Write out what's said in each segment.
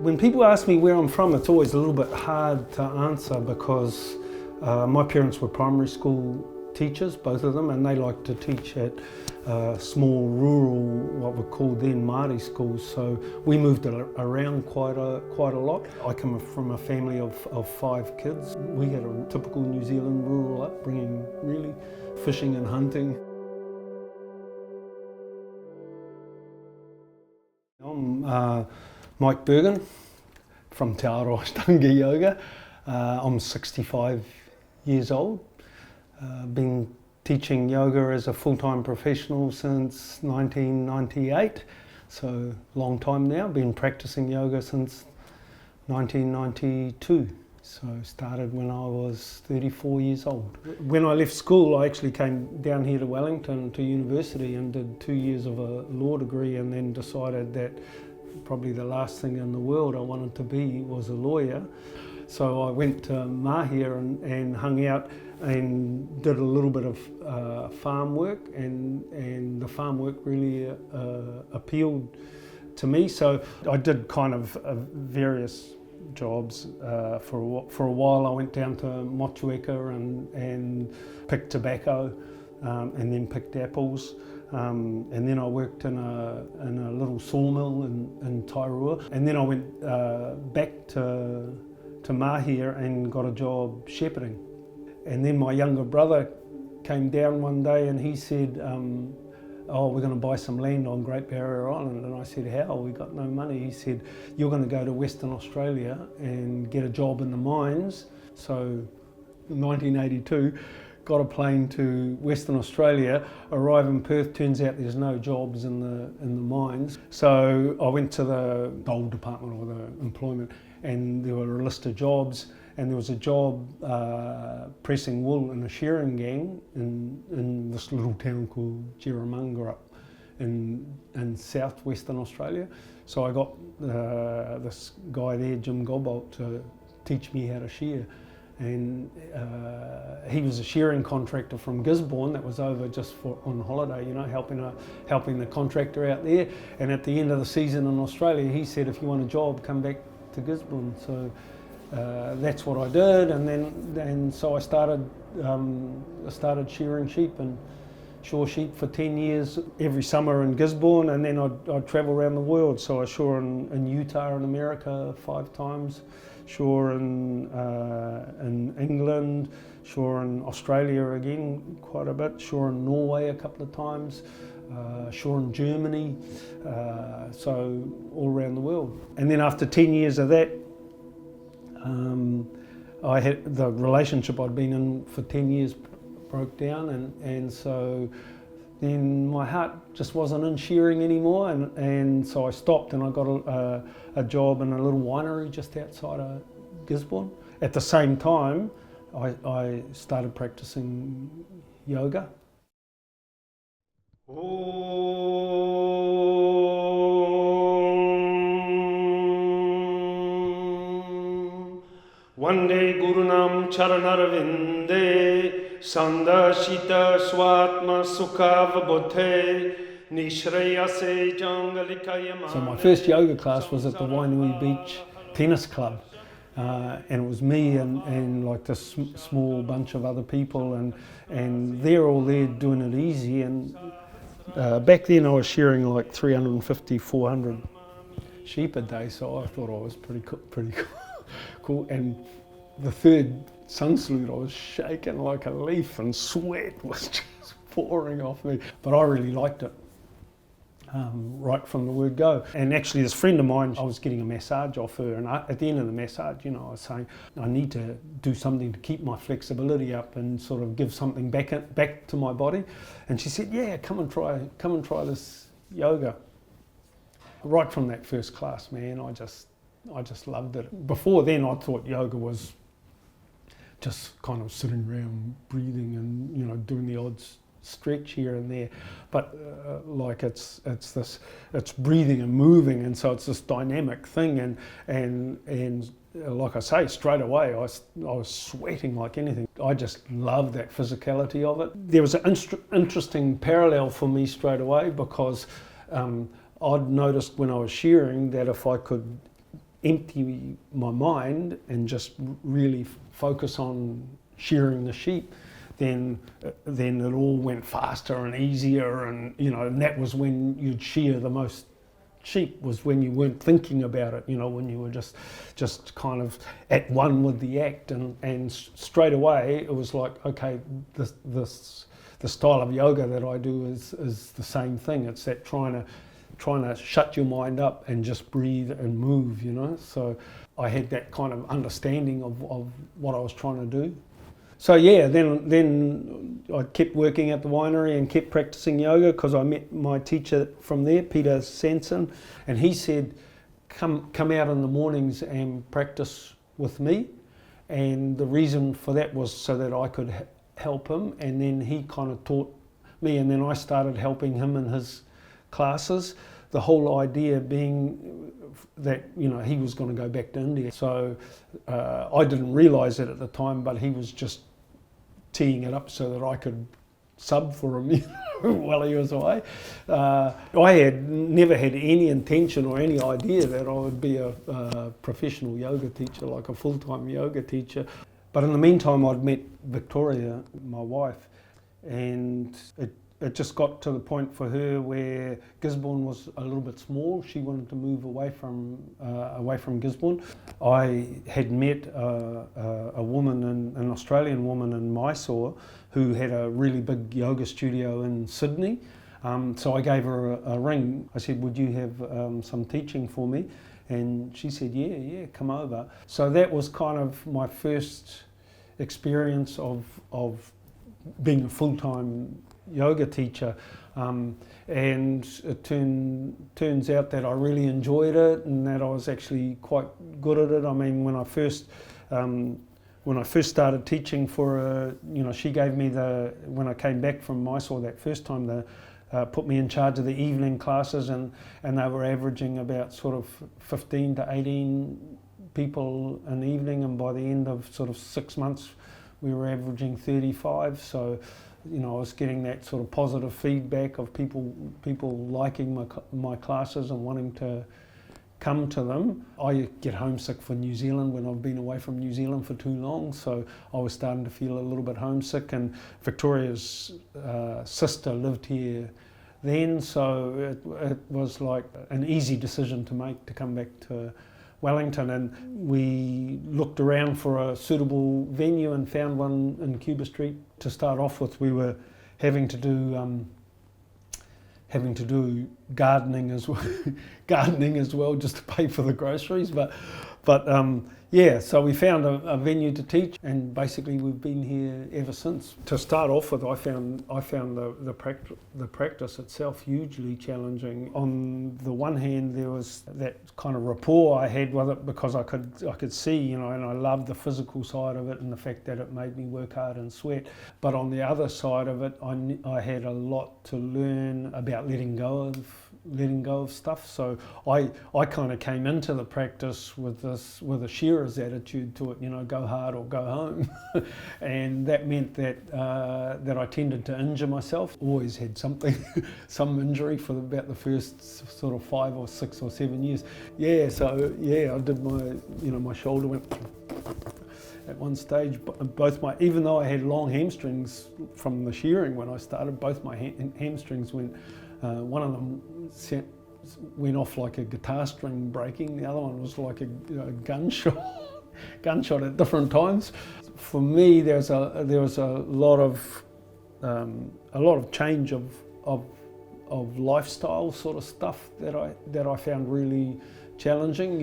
When people ask me where I'm from, it's always a little bit hard to answer because my parents were primary school teachers, both of them, and they liked to teach at small rural, what were called then Māori schools. So we moved around quite a lot. I come from a family of 5 kids. We had a typical New Zealand rural upbringing, really, fishing and hunting. I'm Mike Bergen from Te Aroha Astanga Yoga. I'm 65 years old. Been teaching yoga as a full-time professional since 1998, so long time now. Been practicing yoga since 1992. So started when I was 34 years old. When I left school, I actually came down here to Wellington to university and did 2 years of a law degree, and then decided that probably the last thing in the world I wanted to be was a lawyer. So I went to Mahia and hung out and did a little bit of farm work, and the farm work really appealed to me. So I did kind of various jobs. For a while I went down to Motueka and picked tobacco and then picked apples. And then I worked in a little sawmill in Tairua. And then I went back to Mahia and got a job shepherding. And then my younger brother came down one day and he said, oh, we're going to buy some land on Great Barrier Island. And I said, how? We got no money. He said, you're going to go to Western Australia and get a job in the mines. So in 1982, got a plane to Western Australia, arrive in Perth, turns out there's no jobs in the mines. So I went to the gold department or the employment, and there were a list of jobs, and there was a job pressing wool in a shearing gang in this little town called Jerramunga up in southwestern Australia. So I got this guy there, Jim Gobbolt, to teach me how to shear. And he was a shearing contractor from Gisborne that was over just on holiday, you know, helping the contractor out there. And at the end of the season in Australia, he said, if you want a job, come back to Gisborne. So that's what I did, and so I started shearing sheep and shore sheep for 10 years every summer in Gisborne, and then I'd travel around the world. So I shore in Utah in America 5 times, shore in England, shore in Australia again quite a bit, shore in Norway a couple of times, shore in Germany, so all around the world. And then after 10 years of that, I had the relationship I'd been in for 10 years broke down, and so then my heart just wasn't in shearing anymore, and so I stopped, and I got a job in a little winery just outside of Gisborne. At the same time, I started practicing yoga. Vande Gurunam Charanarvinde Sandashita Swatma Sukhavabodhe Nishreyase Jangalikayama. So my first yoga class was at the Wainui Beach Tennis Club. And it was me and like this small bunch of other people, and they're all there doing it easy. And back then I was shearing like 350, 400 sheep a day, so I thought I was pretty cool. And the third sun salute, I was shaking like a leaf and sweat was just pouring off me. But I really liked it. Right from the word go. And actually this friend of mine, I was getting a massage off her, and at the end of the massage, you know, I was saying, I need to do something to keep my flexibility up and sort of give something back to my body. And she said, yeah, come and try this yoga. Right from that first class, man, I just loved it. Before then I thought yoga was just kind of sitting around breathing and, you know, doing the odd stretch here and there, but like it's breathing and moving, and so it's this dynamic thing, and like I say, straight away I was sweating like anything. I just love that physicality of it. There was an interesting parallel for me straight away, because I'd noticed when I was shearing that if I could empty my mind and just really focus on shearing the sheep, then it all went faster and easier, and and that was when you'd shear the most sheep, was when you weren't thinking about it, when you were just kind of at one with the act, and straight away it was like, okay, the style of yoga that I do is the same thing. It's that trying to shut your mind up and just breathe and move, So I had that kind of understanding of what I was trying to do. So yeah, then I kept working at the winery and kept practicing yoga, because I met my teacher from there, Peter Sanson, and he said, come out in the mornings and practice with me. And the reason for that was so that I could help him, and then he kind of taught me, and then I started helping him in his classes. The whole idea being that he was going to go back to India. So I didn't realise it at the time, but he was just teeing it up so that I could sub for him while he was away. I had never had any intention or any idea that I would be a professional yoga teacher, like a full-time yoga teacher. But in the meantime, I'd met Victoria, my wife, and it just got to the point for her where Gisborne was a little bit small. She wanted to move away from Gisborne. I had met a woman, an Australian woman in Mysore, who had a really big yoga studio in Sydney. So I gave her a ring. I said, would you have some teaching for me? And she said, yeah, come over. So that was kind of my first experience of being a full-time yoga teacher, and it turns out that I really enjoyed it, and that I was actually quite good at it. I mean, when I first started teaching for her, she gave me when I came back from Mysore that first time, put me in charge of the evening classes, and they were averaging about sort of 15 to 18 people an evening, and by the end of sort of 6 months we were averaging 35. So I was getting that sort of positive feedback of people liking my classes and wanting to come to them. I get homesick for New Zealand when I've been away from New Zealand for too long, so I was starting to feel a little bit homesick, and Victoria's sister lived here then, so it was like an easy decision to make to come back to Wellington. And we looked around for a suitable venue and found one in Cuba Street. To start off with, we were having to do gardening as well, just to pay for the groceries. But so we found a venue to teach, and basically we've been here ever since. To start off with, I found the practice itself hugely challenging. On the one hand, there was that kind of rapport I had with it, because I could see, and I loved the physical side of it and the fact that it made me work hard and sweat. But on the other side of it, I had a lot to learn about letting go of stuff. So I kind of came into the practice with a shearer's attitude to it, go hard or go home. And that meant that I tended to injure myself. Always had some injury for about the first sort of 5 or 6 or 7 years. I did my shoulder went at one stage. Even though I had long hamstrings from the shearing when I started, both my hamstrings went. One of them went off like a guitar string breaking. The other one was like a gunshot at different times. For me, there was a lot of change of lifestyle sort of stuff that I found really challenging.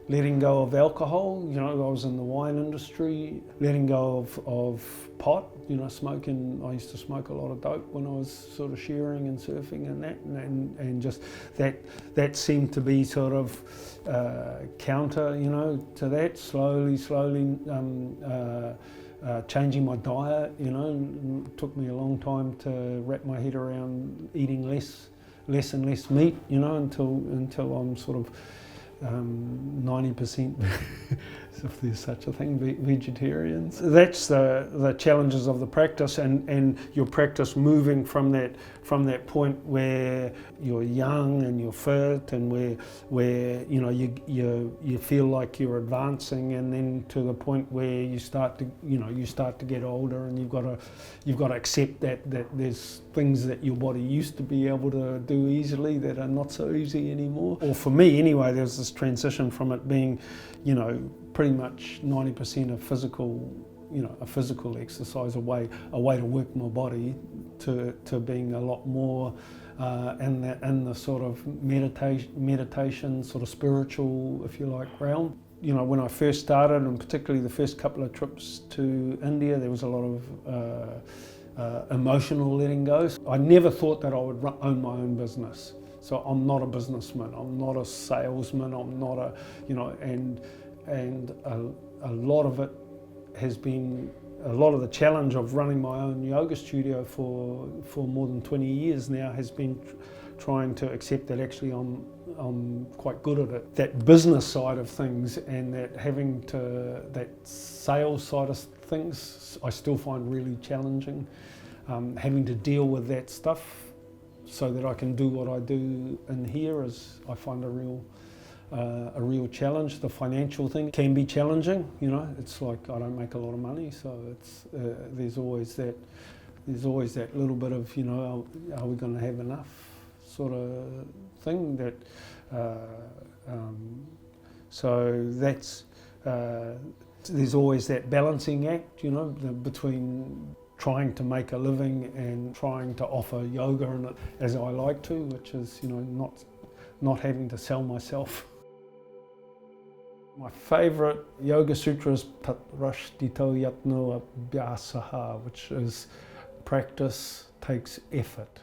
Letting go of alcohol. I was in the wine industry. Letting go of pot. Smoking. I used to smoke a lot of dope when I was sort of shearing and surfing and that, and just that seemed to be sort of counter, to that. Slowly, changing my diet. It took me a long time to wrap my head around eating less and less meat. Until I'm sort of 90% if there's such a thing, vegetarians. That's the challenges of the practice, and your practice moving from that point where you're young and you're fit and where you know you feel like you're advancing, and then to the point where you start to get older, and you've got to accept that there's things that your body used to be able to do easily that are not so easy anymore. Or for me anyway, there's this transition from it being, you know, pretty much 90% of a physical exercise, a way to work my body, to being a lot more in the sort of meditation, sort of spiritual, if you like, realm. You know, when I first started, and particularly the first couple of trips to India, there was a lot of emotional letting go. I never thought that I would own my own business. So I'm not a businessman, I'm not a salesman, I'm not a, you know, and a lot of it has been, a lot of the challenge of running my own yoga studio for more than 20 years now has been trying to accept that actually I'm quite good at it. That business side of things and that sales side of things, I still find really challenging. Having to deal with that stuff so that I can do what I do in here I find a real challenge. The financial thing can be challenging, you know. It's like I don't make a lot of money, so it's there's always that little bit of, you know, are we going to have enough sort of thing that. So that's there's always that balancing act, you know, between trying to make a living and trying to offer yoga in it as I like to, which is, you know, not having to sell myself. My favourite yoga sutra is Patrashtito Yatno Abhyasaha, which is practice takes effort.